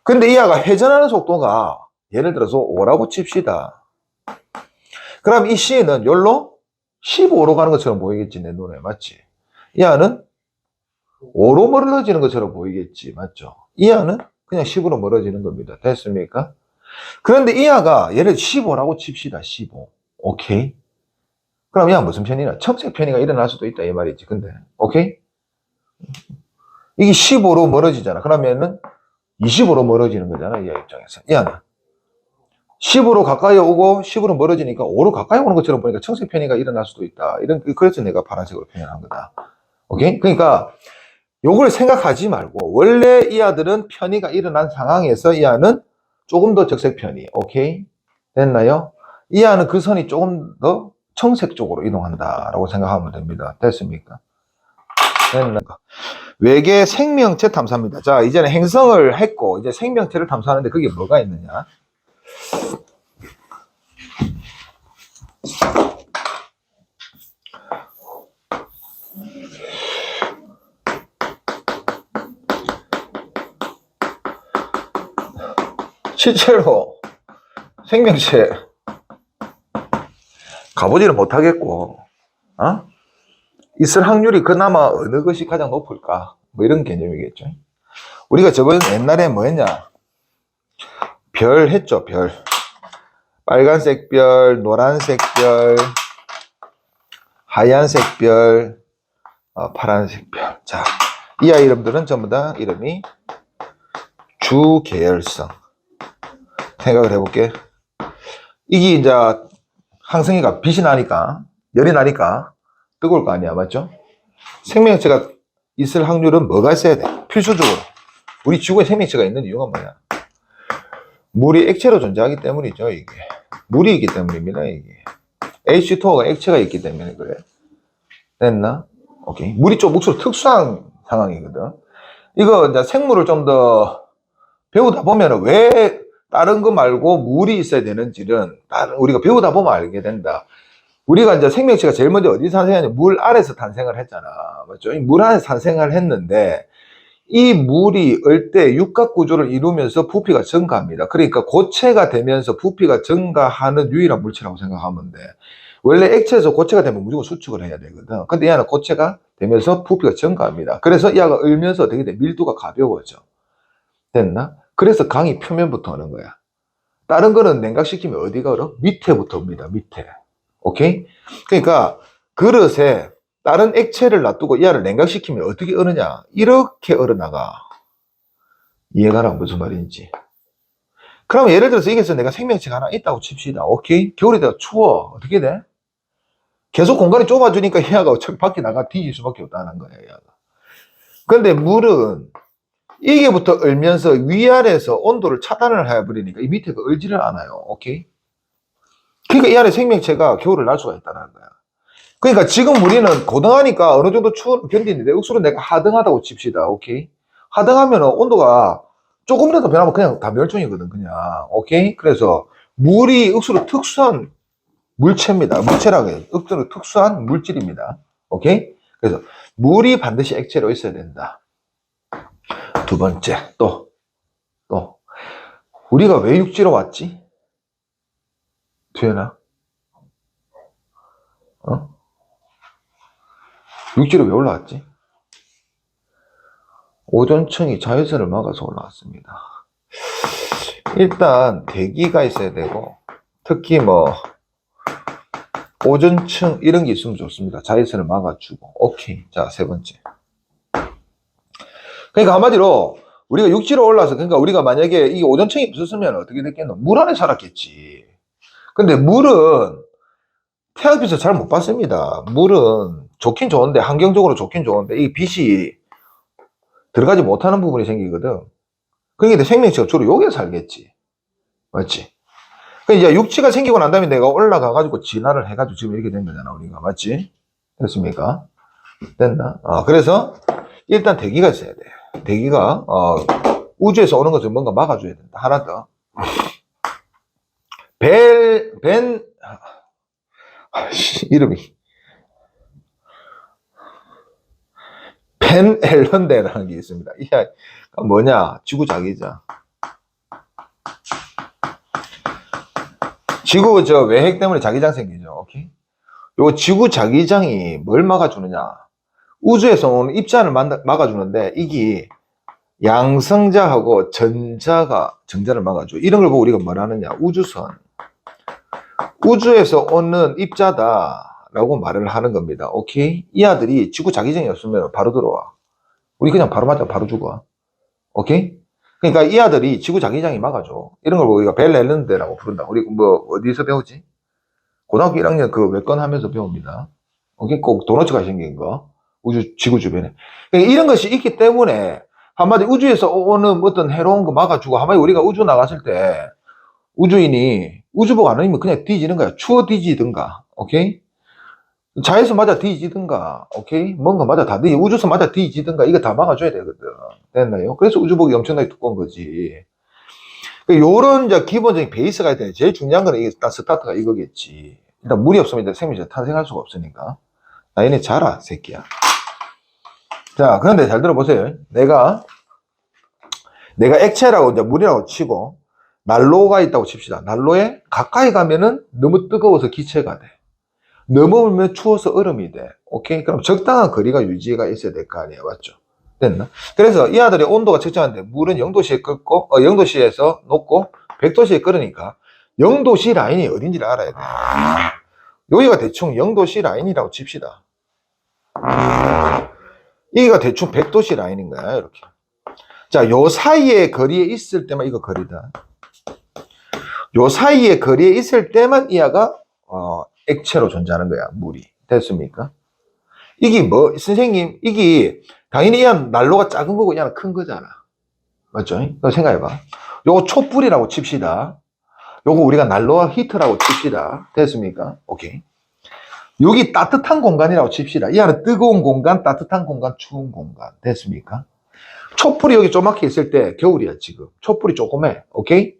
근데 이하가 회전하는 속도가 예를 들어서 5라고 칩시다. 그럼 이 C는 열로 15로 가는 것처럼 보이겠지, 내 눈에. 맞지? 이하는 5로 멀어지는 것처럼 보이겠지. 맞죠? 이하는 그냥 10으로 멀어지는 겁니다. 됐습니까? 그런데 이하가 얘를 15라고 칩시다. 15. 오케이? 그럼 이하 무슨 편이냐? 적색 편의가 일어날 수도 있다 이 말이지. 근데 오케이? 이게 15로 멀어지잖아. 그러면은 25로 멀어지는 거잖아. 이하 입장에서. 이하는 10으로 가까이 오고 10으로 멀어지니까 5로 가까이 오는 것처럼 보니까 적색 편의가 일어날 수도 있다. 그래서 내가 파란색으로 표현한 거다. 오케이? 그러니까 요걸 생각하지 말고 원래 이 아들은 편의가 일어난 상황에서 이 아는 조금 더 적색 편의. 오케이? 됐나요? 이 아는 그 선이 조금 더 청색 쪽으로 이동한다라고 생각하면 됩니다. 됐습니까? 됐나? 외계 생명체 탐사입니다. 자, 이제는 행성을 했고 이제 생명체를 탐사하는데 그게 뭐가 있느냐? 실제로 생명체 가보지는 못하겠고 있을 확률이 그나마 어느 것이 가장 높을까 뭐 이런 개념이겠죠. 우리가 저번 옛날에 뭐 했냐, 별 했죠. 별, 빨간색 별, 노란색 별, 하얀색 별, 파란색 별. 자, 이 아이 이름들은 전부 다 이름이 주계열성. 생각을 해볼게. 이게 이제 항성이가 빛이 나니까, 열이 나니까 뜨거울 거 아니야. 맞죠? 생명체가 있을 확률은 뭐가 있어야 돼? 필수적으로. 우리 지구에 생명체가 있는 이유가 뭐야? 물이 액체로 존재하기 때문이죠. 이게 물이 있기 때문입니다. 이게 H2O가 액체가 있기 때문에 그래. 됐나? 오케이. 물이 좀 묵수로 특수한 상황이거든. 이거 이제 생물을 좀 더 배우다 보면 왜 다른 거 말고 물이 있어야 되는지는 우리가 배우다 보면 알게 된다. 우리가 이제 생명체가 제일 먼저 어디서 탄생했냐? 물 아래서 탄생을 했잖아. 맞죠? 물 안에서 탄생을 했는데 이 물이 얼때 육각 구조를 이루면서 부피가 증가합니다. 그러니까 고체가 되면서 부피가 증가하는 유일한 물체라고 생각하면 돼. 원래 액체에서 고체가 되면 무조건 수축을 해야 되거든. 근데 얘는 고체가 되면서 부피가 증가합니다. 그래서 얘가 얼면서 어떻게 돼? 밀도가 가벼워져. 됐나? 그래서 강이 표면부터 오는 거야. 다른 거는 냉각시키면 어디가 얼어? 밑에부터 옵니다. 밑에. 오케이? 그러니까 그릇에 다른 액체를 놔두고 얘를 냉각시키면 어떻게 얼으냐? 이렇게 얼어나가. 이해가라 무슨 말인지. 그럼 예를 들어서 여기서 내가 생명체가 하나 있다고 칩시다. 오케이? 겨울이 되어 추워. 어떻게 돼? 계속 공간이 좁아주니까 얘가 밖에 나가 뒤질 수밖에 없다는 거야. 얘가. 근데 물은 이게부터 얼면서 위아래에서 온도를 차단을 해버리니까 이 밑에가 얼지를 않아요. 오케이? 그러니까 이 안에 생명체가 겨울을 날 수가 있다는 거야. 그러니까 지금 우리는 고등하니까 어느 정도 추운 견디는데 억수로 내가 하등하다고 칩시다. 오케이? 하등하면 온도가 조금이라도 변하면 그냥 다 멸종이거든. 그냥. 오케이? 그래서 물이 억수로 특수한 물체입니다. 물체라고 해요. 억수로 특수한 물질입니다. 오케이? 그래서 물이 반드시 액체로 있어야 된다. 두 번째, 또 우리가 왜 육지로 왔지? 되나? 육지로 왜 올라왔지? 오존층이 자외선을 막아서 올라왔습니다. 일단 대기가 있어야 되고, 특히 뭐 오존층 이런 게 있으면 좋습니다. 자외선을 막아주고. 오케이. 자, 세 번째. 그러니까 한마디로 우리가 육지로 올라서 그러니까 우리가 만약에 이 오존층이 없었으면 어떻게 됐겠노? 물 안에 살았겠지. 근데 물은 태양빛을 잘 못 받습니다. 물은 좋긴 좋은데 환경적으로 좋긴 좋은데 이 빛이 들어가지 못하는 부분이 생기거든. 그러니까 생명체가 주로 여기에 살겠지. 맞지? 그러니까 이제 육지가 생기고 난 다음에 내가 올라가가지고 진화를 해가지고 지금 이렇게 된 거잖아, 우리가. 맞지? 됐습니까? 됐나? 그래서 일단 대기가 있어야 돼. 대기가, 우주에서 오는 것을 뭔가 막아줘야 된다. 하나 더. 이름이. 벤 앨런대라는 게 있습니다. 이게 뭐냐? 지구 자기장. 지구 외핵 때문에 자기장 생기죠. 오케이? 요 지구 자기장이 뭘 막아주느냐? 우주에서 오는 입자를 막아주는데 이게 양성자하고 전자를 막아줘. 이런 걸 보고 우리가 뭘 하느냐? 우주선. 우주에서 오는 입자다라고 말을 하는 겁니다. 오케이? 이 아들이 지구 자기장이 없으면 바로 들어와. 우리 그냥 바로 맞아, 바로 죽어. 오케이? 그러니까 이 아들이 지구 자기장이 막아줘. 이런 걸 보고 우리가 벨 앨런대라고 부른다. 우리 뭐 어디서 배우지? 고등학교 1학년 그 외권 하면서 배웁니다. 오케이? 꼭 도너츠가 생긴 거. 지구 주변에. 그러니까 이런 것이 있기 때문에 한마디 우주에서 오는 어떤 해로운 거 막아주고 한마디 우리가 우주 나갔을 때 우주인이 우주복 안 입으면 그냥 뒤지는 거야. 추워 뒤지든가. 오케이? 자에서 맞아 뒤지든가. 오케이? 뭔가 맞아 다 뒤지. 우주선 맞아 뒤지든가. 이거 다 막아줘야 되거든. 됐나요? 그래서 우주복이 엄청나게 두꺼운 거지. 요런 이제 기본적인 베이스가 있는데 제일 중요한 거는 이게 딱 스타트가 이거겠지. 일단 물이 없으면 이제 생명체가 탄생할 수가 없으니까. 나 얘네 자라, 새끼야. 자, 그런데 잘 들어보세요. 내가 액체라고 이제 물이라고 치고 난로가 있다고 칩시다. 난로에 가까이 가면은 너무 뜨거워서 기체가 돼. 넘어오면 추워서 얼음이 돼. 오케이? 그럼 적당한 거리가 유지가 있어야 될 거 아니에요. 맞죠? 됐나? 그래서 이 아들의 온도가 측정하는데 물은 0도씨에 끓고, 0도씨에서 녹고 100도씨에 끓으니까 0도씨 라인이 어딘지를 알아야 돼. 여기가 대충 0도씨 라인이라고 칩시다. 여기가 대충 100도씨 라인인 거야. 이렇게. 자, 요 사이에 거리에 있을 때만 이거 거리다. 요 사이에 거리에 있을 때만 이 아가 액체로 존재하는 거야. 물이. 됐습니까? 이게 뭐 선생님 이게 당연히 이 난로가 작은 거고 이 하나 큰 거잖아. 맞죠? 너 생각해봐. 요거 촛불이라고 칩시다. 요거 우리가 난로와 히터라고 칩시다. 됐습니까? 오케이. 여기 따뜻한 공간이라고 칩시다. 이 안에 뜨거운 공간, 따뜻한 공간, 추운 공간. 됐습니까? 촛불이 여기 조그맣게 있을 때 겨울이야 지금. 촛불이 조그매. 오케이?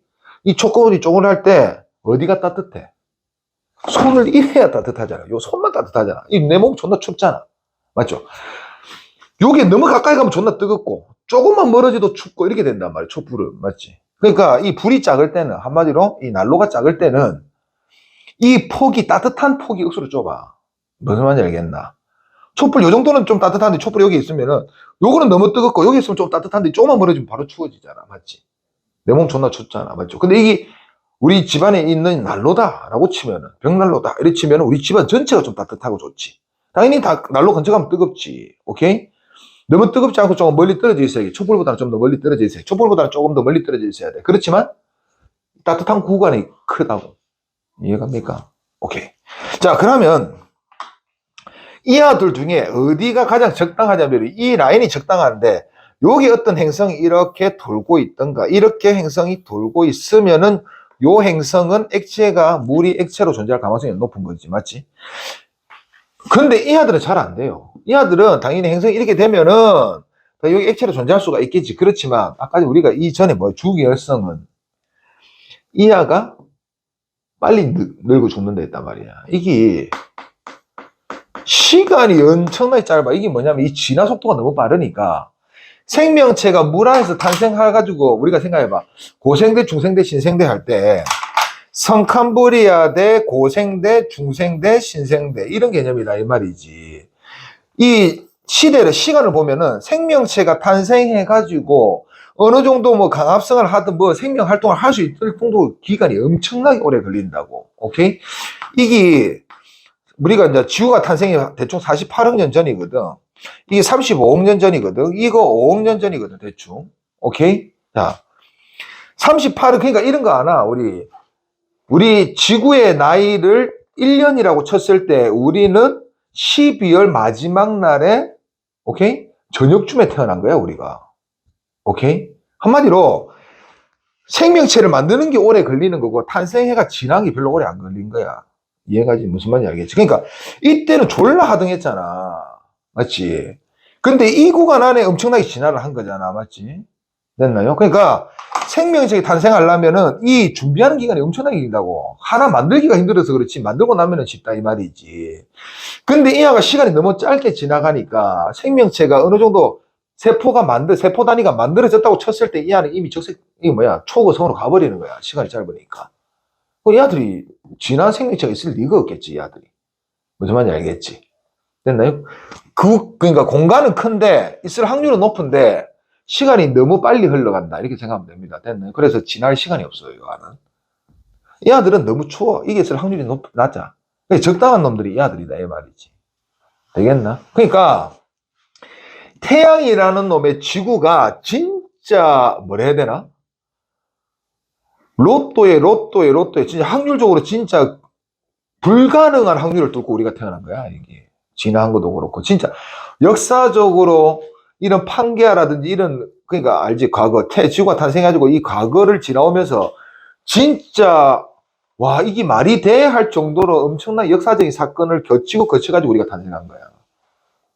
이 촛불이 조그할 때 어디가 따뜻해? 손을 이래야 따뜻하잖아. 요 손만 따뜻하잖아. 이 내 몸 존나 춥잖아. 맞죠? 요게 너무 가까이 가면 존나 뜨겁고 조금만 멀어져도 춥고 이렇게 된단 말이야. 촛불은. 맞지? 그러니까 이 불이 작을 때는 한마디로 이 난로가 작을 때는 이 폭이 따뜻한 폭이 억수로 좁아. 무슨 말인지 알겠나? 촛불 요 정도는 좀 따뜻한데 촛불 여기 있으면은 요거는 너무 뜨겁고 여기 있으면 좀 따뜻한데 조금만 멀어지면 바로 추워지잖아. 맞지? 내 몸 존나 춥잖아. 맞죠? 근데 이게 우리 집안에 있는 난로다라고 치면은 벽난로다 이렇게 치면은 우리 집안 전체가 좀 따뜻하고 좋지. 당연히 다 난로 근처 가면 뜨겁지. 오케이? 너무 뜨겁지 않고 조금 멀리 떨어져 있어야 돼. 촛불보다는 좀 더 멀리 떨어져 있어야 돼. 촛불보다는 조금 더 멀리 떨어져 있어야 돼. 그렇지만 따뜻한 구간이 크다고. 이해갑니까? 오케이. 자, 그러면 이 아들 중에 어디가 가장 적당하냐면 이 라인이 적당한데 여기 어떤 행성이 이렇게 돌고 있던가 이렇게 행성이 돌고 있으면은 요 행성은 물이 액체로 존재할 가능성이 높은 거지. 맞지? 근데 이 아들은 잘 안 돼요. 이 아들은 당연히 행성이 이렇게 되면은 여기 액체로 존재할 수가 있겠지. 그렇지만 아까 우리가 이전에 주기열성은 이 아가 빨리 늙어 죽는다 했단 말이야. 이게 시간이 엄청나게 짧아. 이게 뭐냐면 이 진화 속도가 너무 빠르니까 생명체가 물 안에서 탄생해가지고 우리가 생각해봐. 고생대, 중생대, 신생대 할 때 성캄브리아대, 고생대, 중생대, 신생대 이런 개념이다 이 말이지. 이 시간을 보면은 생명체가 탄생해가지고 어느 정도 뭐 강합성을 하든 뭐 생명 활동을 할 수 있을 정도 기간이 엄청나게 오래 걸린다고. 오케이? 이게 우리가 이제 지구가 탄생이 대충 48억 년 전이거든. 이게 35억 년 전이거든. 이거 5억 년 전이거든, 대충. 오케이? 자, 38억, 그러니까 이런 거 아나, 우리 지구의 나이를 1년이라고 쳤을 때 우리는 12월 마지막 날에, 오케이? 저녁쯤에 태어난 거야, 우리가. 오케이? 한마디로 생명체를 만드는 게 오래 걸리는 거고 탄생해가 지난 게 별로 오래 안 걸린 거야. 이해가지? 무슨 말인지 알겠지? 그러니까 이때는 졸라 하등했잖아. 맞지? 근데 이 구간 안에 엄청나게 진화를 한 거잖아. 맞지? 됐나요? 그러니까 생명체가 탄생하려면은 이 준비하는 기간이 엄청나게 길다고. 하나 만들기가 힘들어서 그렇지 만들고 나면은 쉽다 이 말이지. 근데 이 아가 시간이 너무 짧게 지나가니까 생명체가 어느 정도 세포 단위가 만들어졌다고 쳤을 때 이 아는 이미 초고성으로 가버리는 거야. 시간이 짧으니까. 이 아들이 진화 생명체가 있을 리가 없겠지, 이 아들이. 무슨 말인지 알겠지? 됐나요? 그러니까 공간은 큰데, 있을 확률은 높은데, 시간이 너무 빨리 흘러간다. 이렇게 생각하면 됩니다. 됐나요? 그래서 지날 시간이 없어요, 이 아는. 이 아들은 너무 추워. 이게 있을 확률이 낮아. 적당한 놈들이 이 아들이다, 이 말이지. 되겠나? 그러니까, 태양이라는 놈의 지구가 진짜, 뭐라 해야 되나? 로또에 진짜 확률적으로 진짜 불가능한 확률을 뚫고 우리가 태어난 거야, 이게. 진화한 것도 그렇고. 진짜 역사적으로 이런 판게아라든지 이런, 그러니까 알지? 과거, 지구가 탄생해가지고 이 과거를 지나오면서 진짜, 와, 이게 말이 돼? 할 정도로 엄청난 역사적인 사건을 거쳐가지고 우리가 탄생한 거야.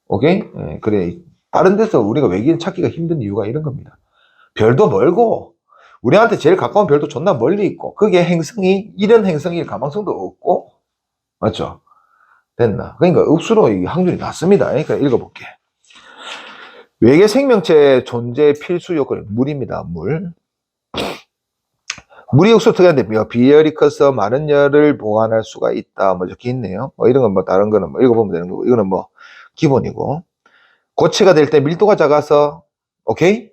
오케이? 네, 그래. 다른 데서 우리가 외계인 찾기가 힘든 이유가 이런 겁니다. 별도 멀고, 우리한테 제일 가까운 별도 존나 멀리 있고, 그게 이런 행성일 가망성도 없고, 맞죠? 됐나? 그러니까 억수로 이 확률이 낮습니다. 그러니까 읽어볼게. 외계 생명체 존재 필수 요건은 물입니다. 물. 물이 억수로 특이한데, 비열이 커서 많은 열을 보관할 수가 있다. 뭐 적혀 있네요. 이런 건 다른 거는 읽어보면 되는 거고, 이거는 기본이고. 고체가 될 때 밀도가 작아서, 오케이?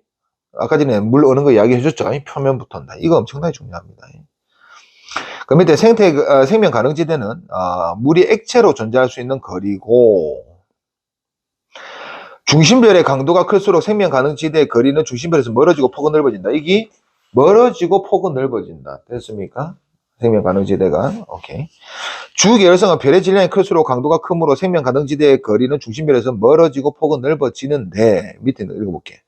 아까 전에 물 어는 거 이야기 해줬죠. 표면부터 온다. 이거 엄청나게 중요합니다. 그 밑에 생명 가능지대는 물이 액체로 존재할 수 있는 거리고, 중심별의 강도가 클수록 생명 가능지대의 거리는 중심별에서 멀어지고 폭은 넓어진다. 이게 멀어지고 폭은 넓어진다. 됐습니까? 생명 가능지대가. 오케이. 주계열성은 별의 질량이 클수록 강도가 크므로 생명 가능지대의 거리는 중심별에서 멀어지고 폭은 넓어지는데, 밑에 읽어볼게.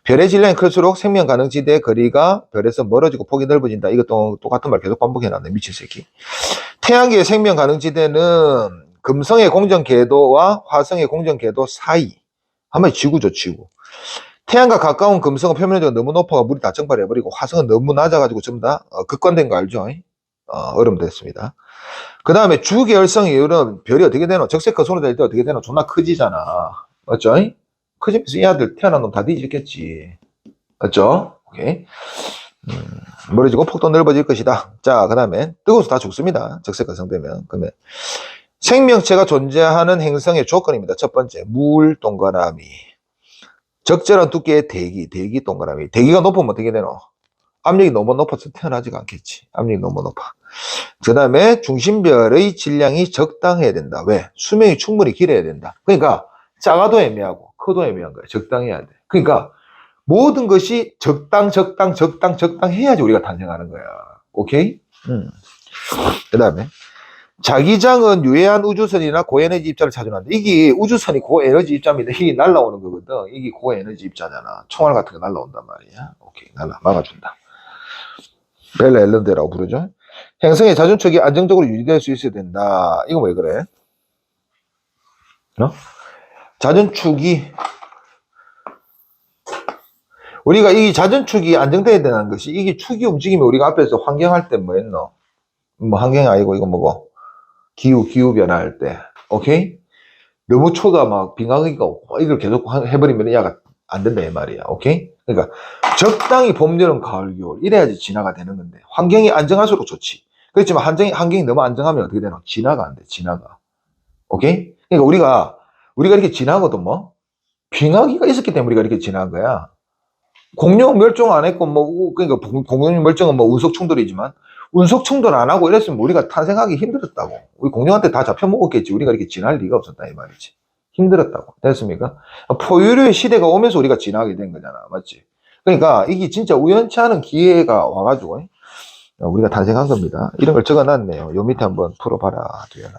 별의 질량이 클수록 생명 가능지대의 거리가 별에서 멀어지고 폭이 넓어진다. 이것도 똑같은 말 계속 반복해놨네. 미친 새끼. 태양계의 생명 가능지대는 금성의 공전 궤도와 화성의 공전 궤도 사이. 한마디 지구죠, 지구. 태양과 가까운 금성은 표면적으로 너무 높아가 물이 다 증발해버리고, 화성은 너무 낮아가지고 전부 다 극관된 거 알죠? 얼음 됐습니다. 그 다음에 주계열성 이후는 별이 어떻게 되노? 적색거성으로 될 때 어떻게 되노? 존나 커지잖아. 맞죠? 커지면서 이 아들 태어난 놈 다 뒤집겠지. 맞죠? 오케이. 멀어지고 폭도 넓어질 것이다. 자, 그 다음에 뜨거워서 다 죽습니다. 적색거성 되면. 그러면 생명체가 존재하는 행성의 조건입니다. 첫 번째, 물 동그라미. 적절한 두께의 대기 동그라미. 대기가 높으면 어떻게 되노? 압력이 너무 높아서 태어나지가 않겠지. 압력이 너무 높아. 그 다음에 중심별의 질량이 적당해야 된다. 왜? 수명이 충분히 길어야 된다. 그러니까 작아도 애매하고 커도 애매한 거야. 적당해야 돼. 그러니까 모든 것이 적당 해야지 우리가 탄생하는 거야. 오케이? 그 다음에 자기장은 유해한 우주선이나 고에너지 입자를 차지한다. 이게 우주선이 고에너지 입자입니다. 이게 날라오는 거거든. 이게 고에너지 입자잖아. 총알 같은 거 날라온단 말이야. 오케이, 막아준다. 벨라 앨런드라고 부르죠. 행성의 자전축이 안정적으로 유지될 수 있어야 된다. 이거 왜 그래? 자전축이 우리가 이 자전축이 안정돼야 되는 것이 이게 축이 움직이면 우리가 앞에서 환경할 때 뭐 했노? 환경이 아니고 이거 뭐고? 기후 변화할 때. 오케이? 너무 초가 막 빙하기가 오고 이걸 계속 해버리면 야가 안 된다 이 말이야. 오케이? 그러니까 적당히 봄, 여름, 가을, 겨울 이래야지 진화가 되는 건데 환경이 안정할수록 좋지. 그렇지만 환경이 너무 안정하면 어떻게 되나? 진화가 안 돼. 진화가. 오케이? 그러니까 우리가 이렇게 진화한 것도 빙하기가 있었기 때문에 우리가 이렇게 진화한 거야. 공룡 멸종 안 했고 그러니까 공룡 멸종은 운석 충돌이지만 운석 충돌 안 하고 이랬으면 우리가 탄생하기 힘들었다고. 우리 공룡한테 다 잡혀먹었겠지. 우리가 이렇게 진화할 리가 없었다, 이 말이지. 힘들었다고. 됐습니까? 포유류의 시대가 오면서 우리가 진화하게 된 거잖아. 맞지? 그러니까 이게 진짜 우연치 않은 기회가 와가지고 우리가 탄생한 겁니다. 이런 걸 적어놨네요. 요 밑에 한번 풀어봐라, 두현아.